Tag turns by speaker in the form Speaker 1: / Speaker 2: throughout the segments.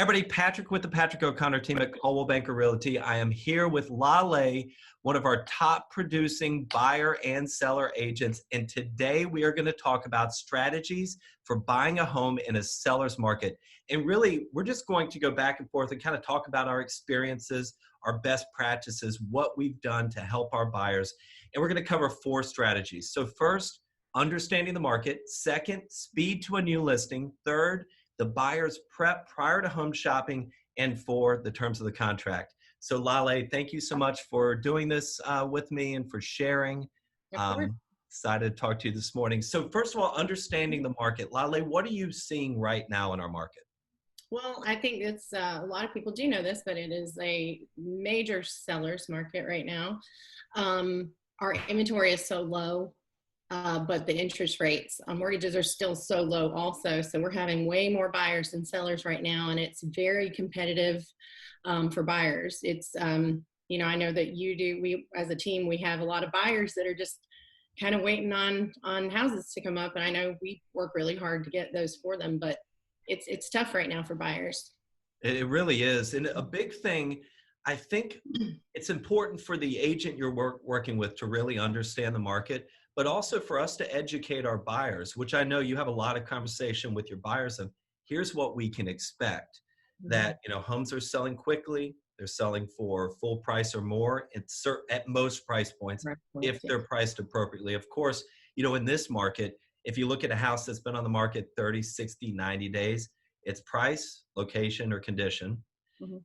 Speaker 1: everybody. Patrick with the Patrick O'Connor team at Coldwell Banker Realty. I am here with Lawleh, one of our top producing buyer and seller agents. And today we are going to talk about strategies for buying a home in a seller's market. And really, we're just going to go back and forth and kind of talk about our experiences, our best practices, what we've done to help our buyers. And we're going to cover 4 strategies. So first, understanding the market. Second, speed to a new listing. Third, the buyer's prep prior to home shopping. And 4, the terms of the contract. So Lawleh, thank you so much for doing this with me and for sharing. Excited to talk to you this morning. So first of all, understanding the market. Lawleh, what are you seeing right now in our market?
Speaker 2: Well, I think it's a lot of people do know this, but it is a major seller's market right now. Our inventory is so low, but the interest rates on mortgages are still so low also. So we're having way more buyers than sellers right now, and it's very competitive for buyers. It's, you know, I know that you do, we as a team, we have a lot of buyers that are just kind of waiting on houses to come up. And I know we work really hard to get those for them, but it's tough right now for buyers.
Speaker 1: It really is. And a big thing, I think it's important for the agent you're working with to really understand the market, but also for us to educate our buyers, which I know you have a lot of conversation with your buyers of here's what we can expect. That, you know, homes are selling quickly. They're selling for full price or more at most price points if they're priced appropriately. Of course, you know, in this market, if you look at a house that's been on the market 30, 60, 90 days, it's price, location, or condition.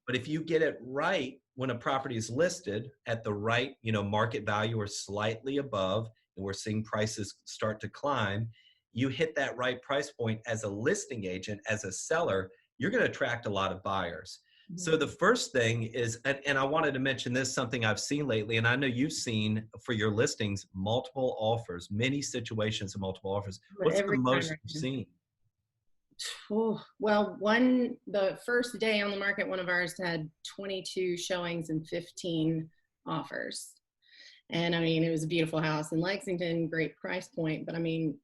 Speaker 1: But if you get it right when a property is listed at the right, you know, market value or slightly above, and we're seeing prices start to climb, you hit that right price point as a listing agent, as a seller, you're going to attract a lot of buyers. So the first thing is, and I wanted to mention this, something I've seen lately, and I know you've seen for your listings, multiple offers, many situations of multiple offers. What's the most you've seen?
Speaker 2: Oh, well, the first day on the market, one of ours had 22 showings and 15 offers. And I mean, it was a beautiful house in Lexington, great price point, but I mean,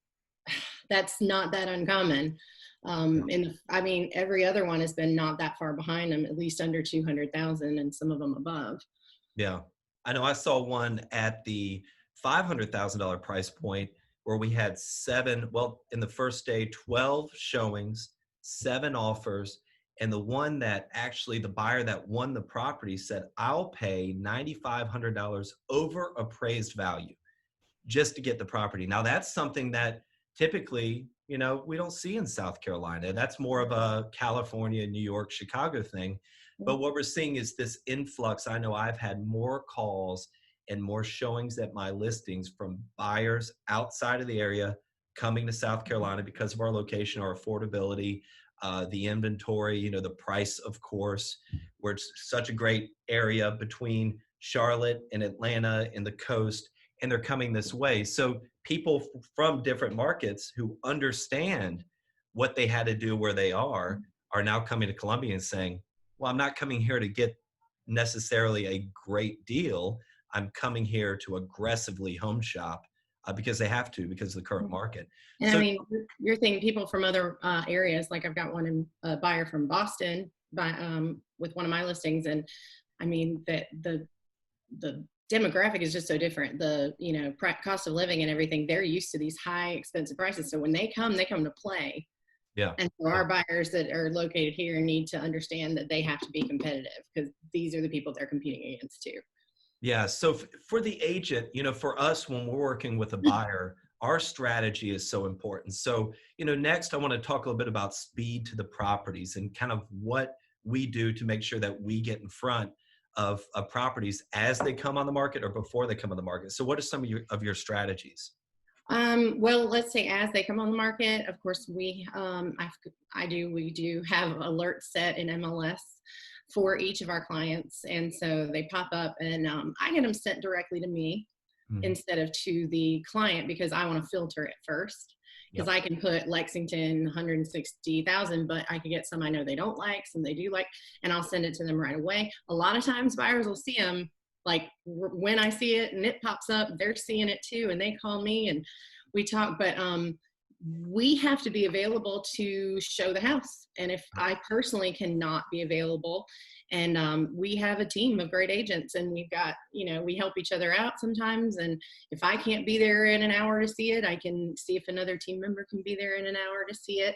Speaker 2: that's not that uncommon. I mean, every other one has been not that far behind them, at least under 200,000 and some of them above.
Speaker 1: Yeah. I know I saw one at the $500,000 price point where we had in the first day, 12 showings, 7 offers. And the one that actually the buyer that won the property said, I'll pay $9,500 over appraised value just to get the property. Now that's something that typically, you know, we don't see in South Carolina. That's more of a California, New York, Chicago thing. But what we're seeing is this influx. I know I've had more calls and more showings at my listings from buyers outside of the area coming to South Carolina because of our location, our affordability, the inventory, you know, the price, of course, where it's such a great area between Charlotte and Atlanta and the coast, and they're coming this way. So people from different markets who understand what they had to do where they are now coming to Columbia and saying, well, I'm not coming here to get necessarily a great deal. I'm coming here to aggressively home shop because they have to, because of the current market.
Speaker 2: And so, I mean, you're thinking people from other areas, like I've got a buyer from Boston with one of my listings. And I mean, the demographic is just so different. The, you know, cost of living and everything, they're used to these high expensive prices. So when they come to play. Yeah. And for our buyers that are located here need to understand that they have to be competitive because these are the people they're competing against too.
Speaker 1: Yeah. So for the agent, you know, for us, when we're working with a buyer, our strategy is so important. So, you know, next I want to talk a little bit about speed to the properties and kind of what we do to make sure that we get in front of properties as they come on the market or before they come on the market. So what are some of your strategies?
Speaker 2: Well, let's say as they come on the market, of course, we do have alerts set in MLS for each of our clients. And so they pop up and I get them sent directly to me instead of to the client because I want to filter it first. Because I can put Lexington 160,000, but I could get some I know they don't like, some they do like, and I'll send it to them right away. A lot of times buyers will see them like when I see it and it pops up, they're seeing it too, and they call me and we talk. But we have to be available to show the house. And if I personally cannot be available, and we have a team of great agents, and we've got, we help each other out sometimes. And if I can't be there in an hour to see it, I can see if another team member can be there in an hour to see it.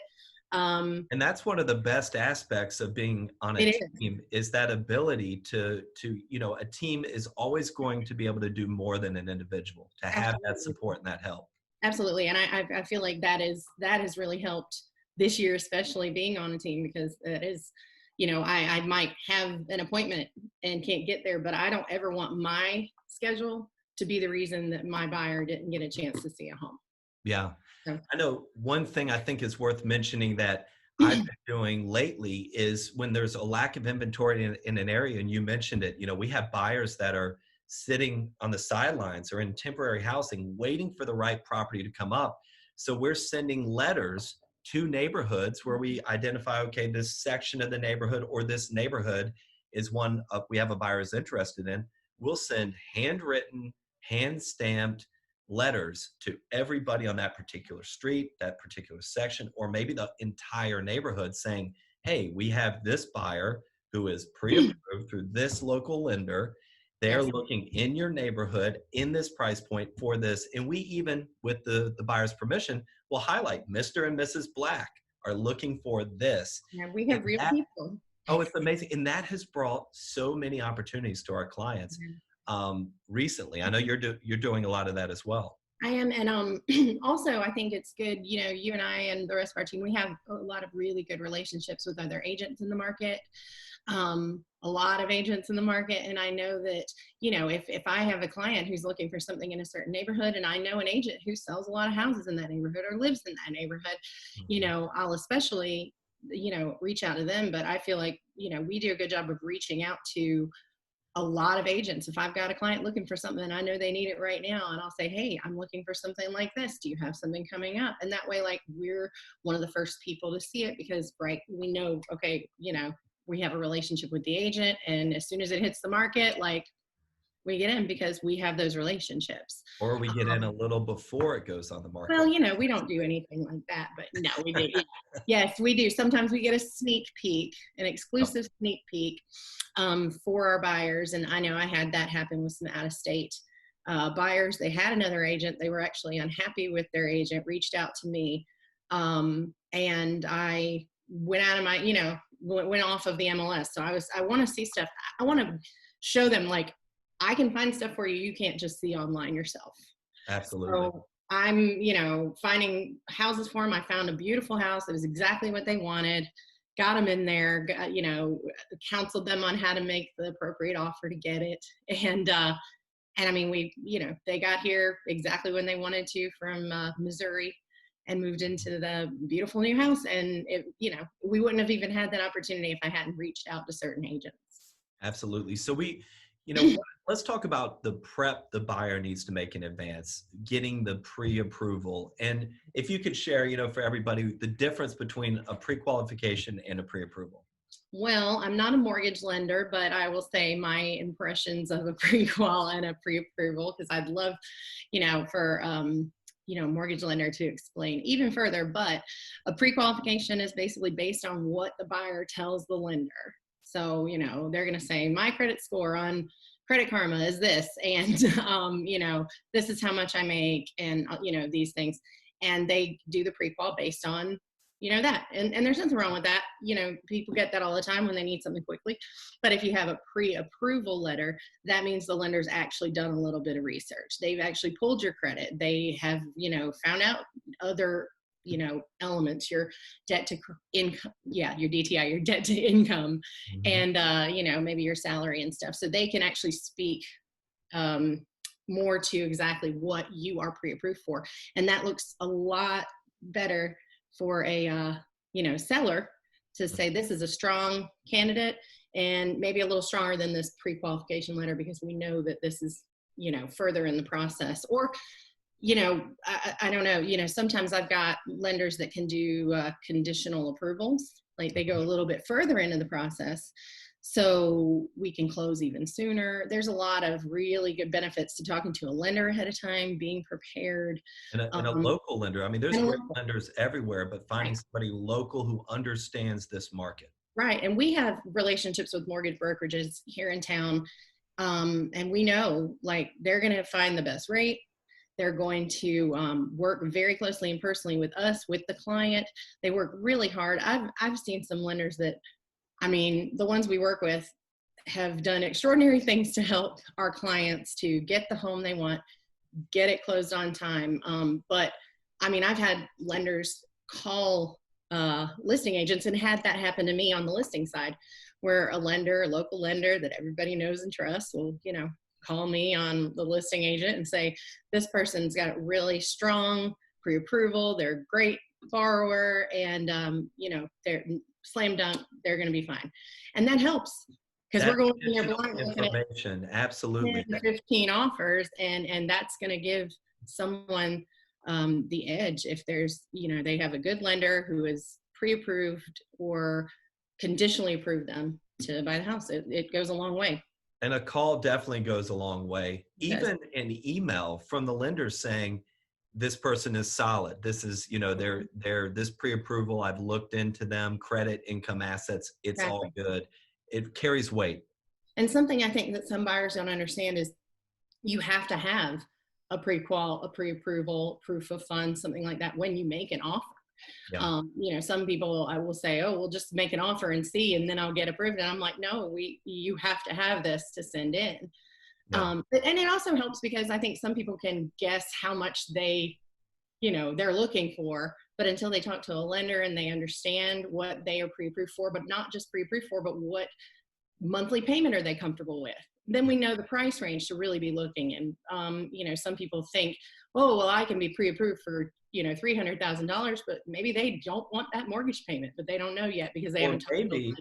Speaker 1: And that's one of the best aspects of being on a
Speaker 2: It is.
Speaker 1: team, is that ability to, a team is always going to be able to do more than an individual, to have that
Speaker 2: Absolutely.
Speaker 1: support and that help.
Speaker 2: Absolutely. And I feel like that has really helped this year, especially being on a team, because it is, I might have an appointment and can't get there, but I don't ever want my schedule to be the reason that my buyer didn't get a chance to see a home.
Speaker 1: Yeah.
Speaker 2: So,
Speaker 1: I know one thing I think is worth mentioning that I've been doing lately is when there's a lack of inventory in an area, and you mentioned it, we have buyers that are sitting on the sidelines or in temporary housing waiting for the right property to come up. So we're sending letters to neighborhoods where we identify, okay, this section of the neighborhood or this neighborhood is one we have a buyer is interested in. We'll send handwritten, hand stamped letters to everybody on that particular street, that particular section, or maybe the entire neighborhood saying, hey, we have this buyer who is pre-approved through this local lender. They're
Speaker 2: yes.
Speaker 1: looking in your neighborhood in this price point for this. And we even, with the buyer's permission, will highlight Mr. and Mrs. Black are looking for this.
Speaker 2: Yeah, we have real people.
Speaker 1: Oh, it's amazing. And that has brought so many opportunities to our clients recently. I know you're doing a lot of that as well.
Speaker 2: I am. And also, I think it's good, you and I and the rest of our team, we have a lot of really good relationships with other agents in the market, a lot of agents in the market. And I know that, if I have a client who's looking for something in a certain neighborhood, and I know an agent who sells a lot of houses in that neighborhood or lives in that neighborhood, I'll especially, reach out to them. But I feel like, we do a good job of reaching out to a lot of agents. If I've got a client looking for something and I know they need it right now, and I'll say, hey, I'm looking for something like this. Do you have something coming up? And that way, like, we're one of the first people to see it, because, right, we know, okay, we have a relationship with the agent, and as soon as it hits the market, like, we get in because we have those relationships.
Speaker 1: Or we get in a little before it goes on the market.
Speaker 2: Well, we don't do anything like that, but no, we do. Yeah. Yes, we do. Sometimes we get a sneak peek, an exclusive sneak peek for our buyers. And I know I had that happen with some out-of-state buyers. They had another agent. They were actually unhappy with their agent, reached out to me. And I went out of my, went off of the MLS. So I want to see stuff. I want to show them, like, I can find stuff for you. You can't just see online yourself.
Speaker 1: Absolutely.
Speaker 2: So I'm, finding houses for them. I found a beautiful house. It was exactly what they wanted. Got them in there, counseled them on how to make the appropriate offer to get it. And I mean, they got here exactly when they wanted to from Missouri, and moved into the beautiful new house. And we wouldn't have even had that opportunity if I hadn't reached out to certain agents.
Speaker 1: Absolutely. So let's talk about the prep the buyer needs to make in advance, getting the pre-approval. And if you could share, for everybody, the difference between a pre-qualification and a pre-approval.
Speaker 2: Well, I'm not a mortgage lender, but I will say my impressions of a pre-qual and a pre-approval, because I'd love, for mortgage lender to explain even further. But a pre-qualification is basically based on what the buyer tells the lender. So, they're going to say, my credit score on Credit Karma is this, and, this is how much I make, and, these things. And they do the pre-qual based on, that. And there's nothing wrong with that. People get that all the time when they need something quickly. But if you have a pre-approval letter, that means the lender's actually done a little bit of research. They've actually pulled your credit. They have, found out other elements, your debt to income, your DTI, your debt to income, and, maybe your salary and stuff. So they can actually speak more to exactly what you are pre-approved for. And that looks a lot better for a, seller to say, this is a strong candidate, and maybe a little stronger than this pre-qualification letter, because we know that this is, further in the process. Or, I don't know, sometimes I've got lenders that can do conditional approvals, like they go a little bit further into the process. so we can close even sooner. There's a lot of really good benefits to talking to a lender ahead of time, being prepared.
Speaker 1: And a
Speaker 2: Um,
Speaker 1: local lender. I mean, there's
Speaker 2: and a
Speaker 1: great
Speaker 2: little-
Speaker 1: lenders everywhere, but finding
Speaker 2: right,
Speaker 1: somebody local who understands this market.
Speaker 2: right. And we have relationships with mortgage brokerages here in town. And we know like they're going to find the best rate. They're going to work very closely and personally with us, with the client. They work really hard. I've seen some lenders that, I mean, the ones we work with have done extraordinary things to help our clients to get the home they want, get it closed on time. But I mean, I've had lenders call listing agents and had that happen to me on the listing side, where a lender, a local lender that everybody knows and trusts will, you know, call me on the listing agent and say, this person's got a really strong pre-approval, they're a great borrower, and you know, they're slam dunk, they're going to be fine. And that helps because we're
Speaker 1: That's
Speaker 2: going in there
Speaker 1: additional
Speaker 2: blind looking at
Speaker 1: information.
Speaker 2: 10
Speaker 1: Absolutely.
Speaker 2: to 15 offers, and that's going to give someone the edge if there's, you know, they have a good lender who is pre-approved or conditionally approved them to buy the house. It goes a long way.
Speaker 1: And a call definitely goes a long way.
Speaker 2: It does.
Speaker 1: Even an email from the lender saying, this person is solid. This is, you know, they're this pre-approval. I've looked into them, credit, income, assets. It's all
Speaker 2: Exactly.
Speaker 1: good. It carries weight.
Speaker 2: And something I think that some buyers don't understand is you have to have a a pre-approval, proof of funds, something like that when you make an offer.
Speaker 1: Yeah.
Speaker 2: You know, some people I will say, oh, we'll just make an offer and see, and then I'll get approved. And I'm like, no, you have to have this to send in.
Speaker 1: Yeah.
Speaker 2: And it also helps because I think some people can guess how much they, you know, they're looking for, but until they talk to a lender and they understand what they are pre-approved for, but not just pre-approved for, but what monthly payment are they comfortable with, then we know the price range to really be looking. And you know, some people think, oh well, I can be pre-approved for, you know, $300,000, but maybe they don't want that mortgage payment, but they don't know yet because they
Speaker 1: Or
Speaker 2: haven't talked to the
Speaker 1: maybe,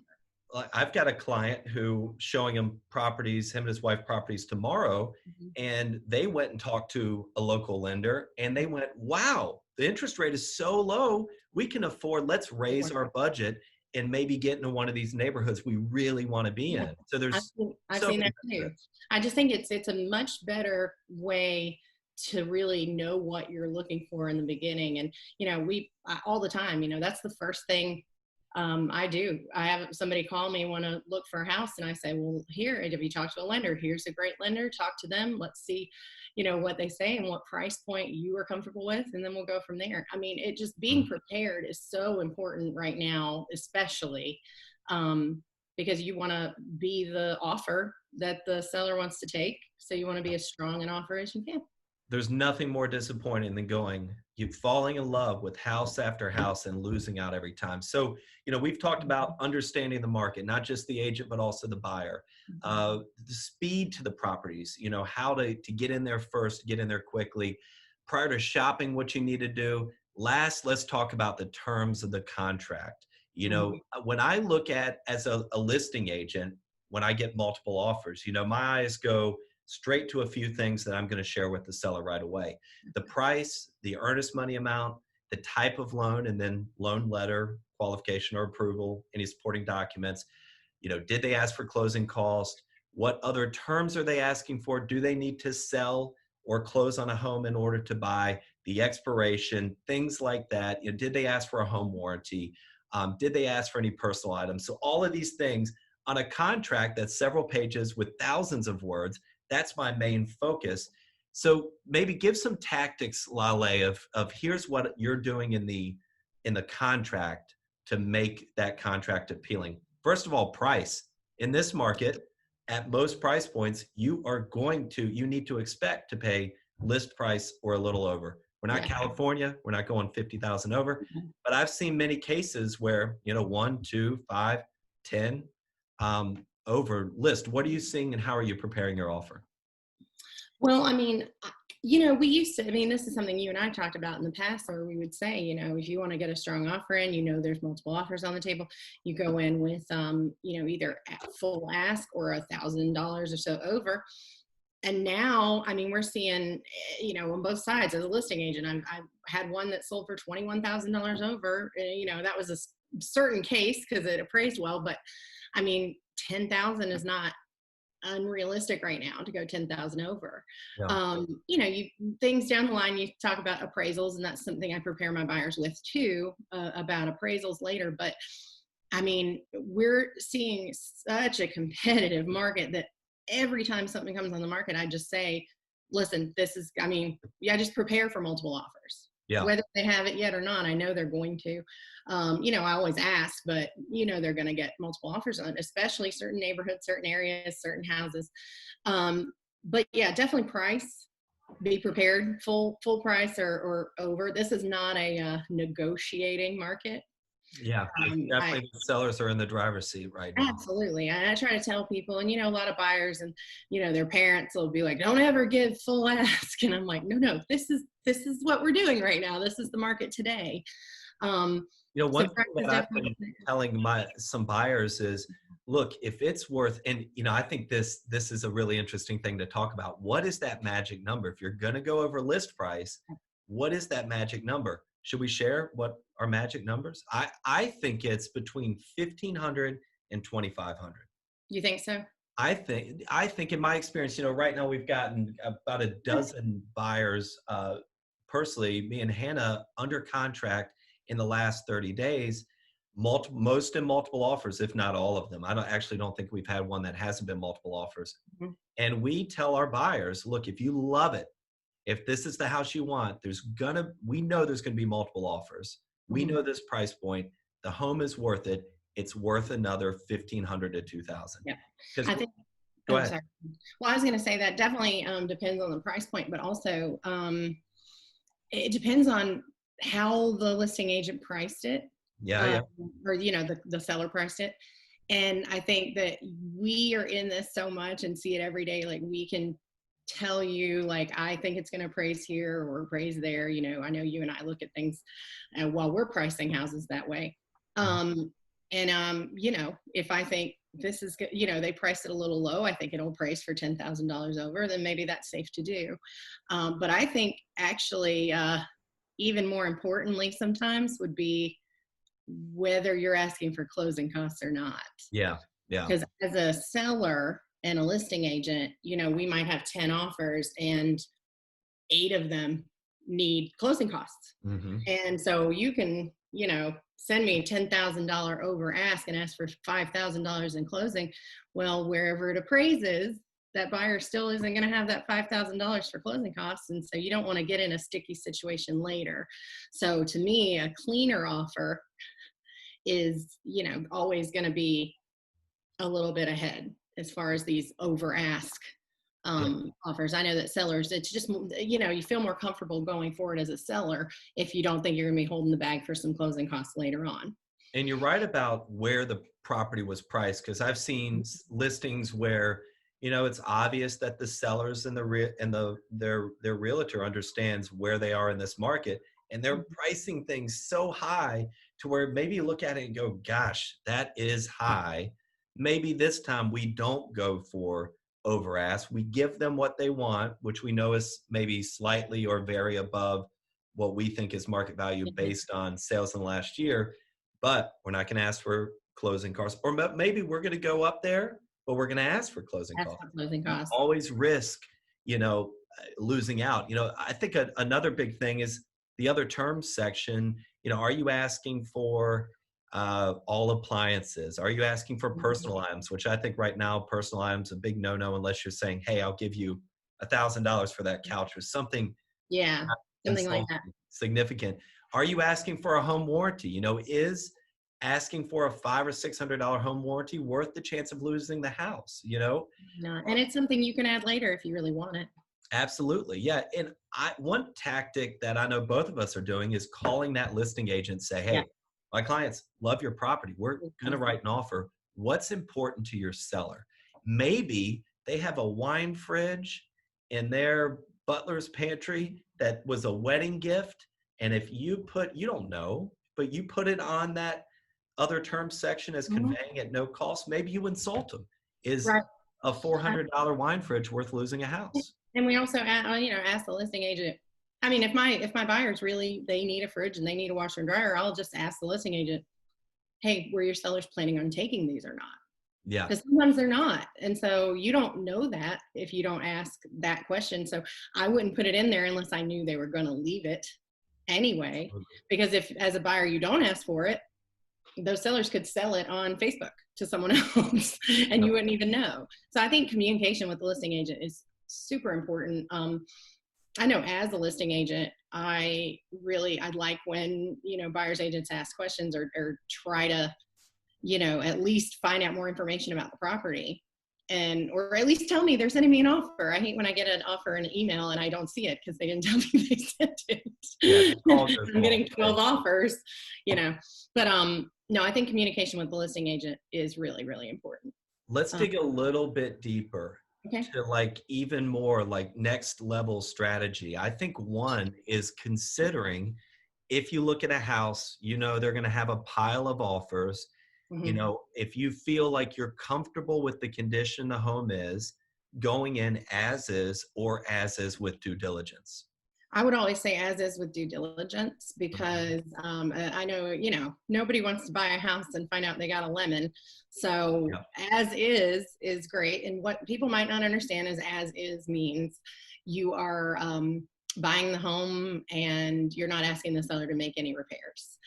Speaker 1: like, I've got a client who showing him properties, him and his wife properties tomorrow,
Speaker 2: lender.
Speaker 1: and they went and talked to a local lender and they went, wow, the interest rate is so low. We can afford, let's raise our budget and maybe get into one of these neighborhoods we really want to be
Speaker 2: Yeah,
Speaker 1: in. So there's
Speaker 2: I've
Speaker 1: so
Speaker 2: seen
Speaker 1: many
Speaker 2: that too.
Speaker 1: benefits.
Speaker 2: I just think it's a much better way to really know what you're looking for in the beginning. And you know, all the time, you know, that's the first thing I do. I have somebody call me, want to look for a house, and I say, well, here, have you talked to a lender? Here's a great lender. Talk to them. Let's see, you know, what they say and what price point you are comfortable with, and then we'll go from there. I mean, it just being prepared is so important right now, especially because you want to be the offer that the seller wants to take. So you want to be as strong an offer as you can.
Speaker 1: There's nothing more disappointing than you falling in love with house after house and losing out every time. So, you know, we've talked about understanding the market, not just the agent, but also the buyer, the speed to the properties, you know, how to get in there first, get in there quickly prior to shopping, what you need to do. Last, let's talk about the terms of the contract. You know, when I look at as a listing agent, when I get multiple offers, you know, my eyes go straight to a few things that I'm going to share with the seller right away. The price, the earnest money amount, the type of loan, and then loan letter, qualification or approval, any supporting documents. You know, did they ask for closing costs? What other terms are they asking for? Do they need to sell or close on a home in order to buy? The expiration, things like that. You know, did they ask for a home warranty? Did they ask for any personal items? So all of these things on a contract that's several pages with thousands of words, that's my main focus. So maybe give some tactics, Lawleh, of here's what you're doing in the contract to make that contract appealing. First of all, price. In this market, at most price points, you need to expect to pay list price or a little over. We're not California, we're not going 50,000 over, but I've seen many cases where, you know, 1, 2, 5, 10 over list. What are you seeing and how are you preparing your offer?
Speaker 2: Well, I mean, you know, we used to, I mean, this is something you and I talked about in the past, where we would say, you know, if you want to get a strong offer in, you know, there's multiple offers on the table, you go in with, you know, either full ask or $1,000 or so over. And now, I mean, we're seeing, you know, on both sides as a listing agent. I've had one that sold for $21,000 over. You know, that was a certain case because it appraised well. But I mean, 10,000 is not unrealistic right now to go 10,000 over.
Speaker 1: Yeah.
Speaker 2: You know, you things down the line, you talk about appraisals, and that's something I prepare my buyers with too, about appraisals later. But I mean, we're seeing such a competitive market that every time something comes on the market, I just say, listen, this is, I mean, yeah, just prepare for multiple offers.
Speaker 1: Yeah.
Speaker 2: Whether they have it yet or not, I know they're going to. You know, I always ask, but you know, they're going to get multiple offers on it, especially certain neighborhoods, certain areas, certain houses. But yeah, definitely price. Be prepared, full price or over. This is not a negotiating market.
Speaker 1: Yeah. It's
Speaker 2: I
Speaker 1: definitely the sellers are in the driver's seat right now.
Speaker 2: absolutely. I try to tell people, and you know, a lot of buyers and you know, their parents will be like, "Don't ever give full ask," and I'm like, "No, this is what we're doing right now. This is the market today."
Speaker 1: You know,
Speaker 2: So
Speaker 1: one thing
Speaker 2: price is
Speaker 1: that I've
Speaker 2: definitely
Speaker 1: been telling some buyers is, look, if it's worth, and you know, I think this is a really interesting thing to talk about. What is that magic number? If you're going to go over list price, what is that magic number? Should we share what our magic numbers? I think it's between 1,500 and 2,500.
Speaker 2: You think so?
Speaker 1: I think in my experience, you know, right now we've gotten about a dozen buyers, personally, me and Hannah, under contract in the last 30 days, most in multiple offers, if not all of them. I don't think we've had one that hasn't been multiple offers.
Speaker 2: Mhm.
Speaker 1: And we tell our buyers, look, if you love it, if this is the house you want, we know there's gonna be multiple offers. We
Speaker 2: Mhm.
Speaker 1: know this price point. The home is worth it. It's worth another 1,500 to 2,000.
Speaker 2: Yeah.
Speaker 1: Because
Speaker 2: I think,
Speaker 1: go
Speaker 2: oh,
Speaker 1: ahead.
Speaker 2: sorry. Well, I was going to say that definitely depends on the price point, but also it depends on how the listing agent priced it,
Speaker 1: Yeah,
Speaker 2: uh,
Speaker 1: yeah.
Speaker 2: or you know, the seller priced it. And I think that we are in this so much and see it every day. Like we can tell you, like, I think it's going to appraise here or appraise there. You know, I know you and I look at things while we're pricing houses that way.
Speaker 1: Mhm.
Speaker 2: You know, if I think this is good, you know, they priced it a little low, I think it'll price for $10,000 over, then maybe that's safe to do. But I think actually, even more importantly, sometimes would be whether you're asking for closing costs or not.
Speaker 1: Yeah, yeah.
Speaker 2: Because as a seller and a listing agent, you know, we might have 10 offers and 8 of them need closing costs.
Speaker 1: Mhm.
Speaker 2: And so you can, you know, send me $10,000 over ask and ask for $5,000 in closing. Well, wherever it appraises, that buyer still isn't going to have that $5,000 for closing costs. And so you don't want to get in a sticky situation later. So to me, a cleaner offer is, you know, always going to be a little bit ahead as far as these over ask
Speaker 1: Yeah.
Speaker 2: offers. I know that sellers, it's just, you know, you feel more comfortable going forward as a seller if you don't think you're going to be holding the bag for some closing costs later on.
Speaker 1: And you're right about where the property was priced, because I've seen listings where, you know, it's obvious that the sellers and their realtor understands where they are in this market, and they're pricing things so high to where maybe you look at it and go, gosh, that is high. Maybe this time we don't go for over ask. We give them what they want, which we know is maybe slightly or very above what we think is market value
Speaker 2: Mhm.
Speaker 1: based on sales in the last year, but we're not going to ask for closing costs. Or maybe we're going to go up there, but we're going to ask for closing
Speaker 2: That's
Speaker 1: costs.
Speaker 2: the closing
Speaker 1: You
Speaker 2: costs.
Speaker 1: always risk, you know, losing out. You know, I think another big thing is the other terms section. You know, are you asking for all appliances? Are you asking for
Speaker 2: Mhm.
Speaker 1: personal items? Which I think right now, personal items a big no-no unless you're saying, hey, I'll give you $1,000 for that couch or something
Speaker 2: Yeah, something like that.
Speaker 1: insulting, significant. Are you asking for a home warranty? You know, is asking for a $500 or $600 home warranty worth the chance of losing the house? You know,
Speaker 2: No, and it's something you can add later if you really want it.
Speaker 1: absolutely, yeah. And one tactic that I know both of us are doing is calling that listing agent, say,
Speaker 2: Yeah.
Speaker 1: hey, my clients love your property. We're going to write an offer. What's important to your seller? Maybe they have a wine fridge in their butler's pantry that was a wedding gift. And if you don't know, but you put it on that other term section as
Speaker 2: Mhm.
Speaker 1: conveying at no cost, maybe you insult them. Is
Speaker 2: Right.
Speaker 1: a $400 wine fridge worth losing a house?
Speaker 2: And we also, you know, ask the listing agent. I mean, if my buyers really they need a fridge and they need a washer and dryer, I'll just ask the listing agent, hey, were your sellers planning on taking these or not?
Speaker 1: Yeah.
Speaker 2: because sometimes they're not. And so you don't know that if you don't ask that question. So I wouldn't put it in there unless I knew they were going to leave it anyway. Because if, as a buyer, you don't ask for it, those sellers could sell it on Facebook to someone else and you wouldn't even know. So I think communication with the listing agent is super important. I know as a listing agent, I like when, buyers agents ask questions or try to, at least find out more information about the property, and or at least tell me they're sending me an offer. I hate when I get an offer in an email and I don't see it because they didn't tell me they sent
Speaker 1: Yeah, the call
Speaker 2: it.
Speaker 1: goes a
Speaker 2: I'm
Speaker 1: long
Speaker 2: getting 12
Speaker 1: way.
Speaker 2: offers, but no, I think communication with the listing agent is really, really important.
Speaker 1: Let's
Speaker 2: Um,
Speaker 1: dig a little bit deeper
Speaker 2: okay.
Speaker 1: to like even more like next level strategy. I think one is considering, if you look at a house, they're going to have a pile of offers.
Speaker 2: Mhm.
Speaker 1: If you feel like you're comfortable with the condition the home is, going in as is or as is with due diligence.
Speaker 2: I would always say as is with due diligence
Speaker 1: Mhm.
Speaker 2: because I know, nobody wants to buy a house and find out they got a lemon. So
Speaker 1: Yeah.
Speaker 2: as is great. And what people might not understand is as is means you are buying the home and you're not asking the seller to make any repairs.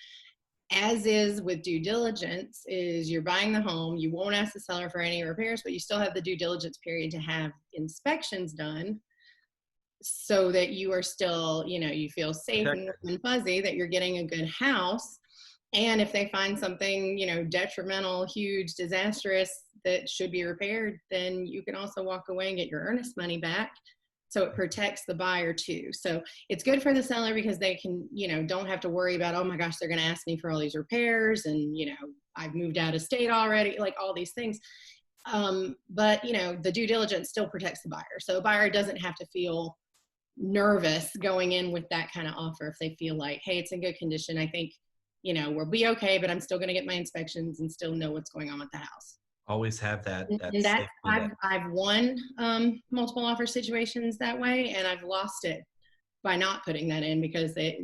Speaker 2: As is with due diligence is you're buying the home, you won't ask the seller for any repairs, but you still have the due diligence period to have inspections done so that you are still, you feel safe and
Speaker 1: Protected.
Speaker 2: warm and fuzzy that you're getting a good house. And if they find something, detrimental, huge, disastrous that should be repaired, then you can also walk away and get your earnest money back. So it protects the buyer too. So it's good for the seller because they can, don't have to worry about, oh my gosh, they're going to ask me for all these repairs. And, I've moved out of state already, like all these things. But, the due diligence still protects the buyer. So a buyer doesn't have to feel nervous going in with that kind of offer if they feel like, hey, it's in good condition. I think, we'll be okay, but I'm still going to get my inspections and still know what's going on with the house.
Speaker 1: Always have that
Speaker 2: And that
Speaker 1: safety net.
Speaker 2: I've won multiple offer situations that way, and I've lost it by not putting that in because they,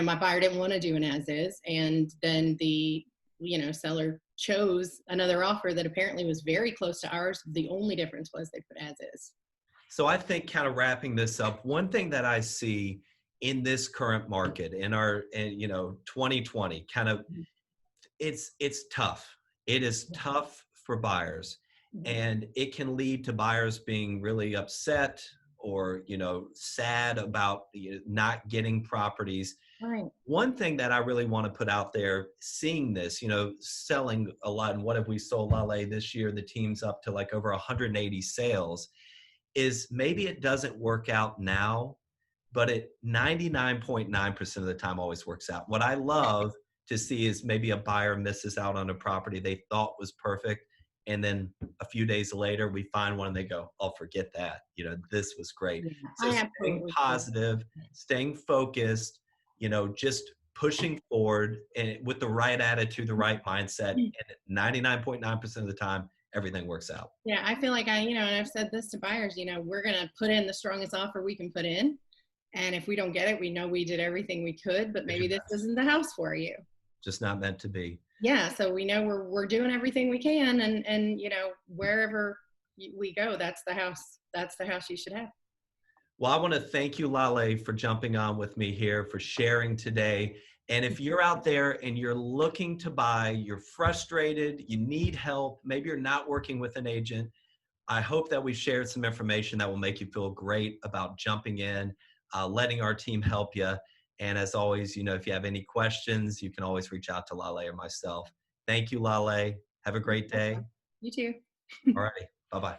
Speaker 2: my buyer didn't want to do an as is, and then the seller chose another offer that apparently was very close to ours. The only difference was they put as is.
Speaker 1: So I think, kind of wrapping this up, one thing that I see in this current market in our, 2020, kind of, it's tough. It is tough for buyers,
Speaker 2: Mhm.
Speaker 1: and it can lead to buyers being really upset or, sad about not getting properties.
Speaker 2: Right.
Speaker 1: One thing that I really want to put out there, seeing this, selling a lot, and what have we sold, Lawleh, this year? The team's up to like over 180 sales. Is maybe it doesn't work out now, but it 99.9% of the time always works out. What I love to see is maybe a buyer misses out on a property they thought was perfect. And then a few days later, we find one and they go, oh, forget that. This was great.
Speaker 2: Yeah,
Speaker 1: So
Speaker 2: I
Speaker 1: staying
Speaker 2: absolutely agree.
Speaker 1: positive, staying focused, just pushing forward and with the right attitude, the right mindset. And 99.9% of the time, everything works out.
Speaker 2: Yeah, I feel like and I've said this to buyers, we're going to put in the strongest offer we can put in. And if we don't get it, we know we did everything we could, but
Speaker 1: Did
Speaker 2: maybe
Speaker 1: your
Speaker 2: this
Speaker 1: best.
Speaker 2: isn't the house for you.
Speaker 1: Just not meant to be.
Speaker 2: Yeah, so we know we're doing everything we can, and wherever we go, that's the house. That's the house you should have.
Speaker 1: Well, I want to thank you, Lawleh, for jumping on with me here, for sharing today. And if you're out there and you're looking to buy, you're frustrated, you need help, maybe you're not working with an agent, I hope that we shared some information that will make you feel great about jumping in, letting our team help you. And as always, if you have any questions, you can always reach out to Lawleh or myself. Thank you, Lawleh. Have a great day.
Speaker 2: You too.
Speaker 1: All right. Bye-bye.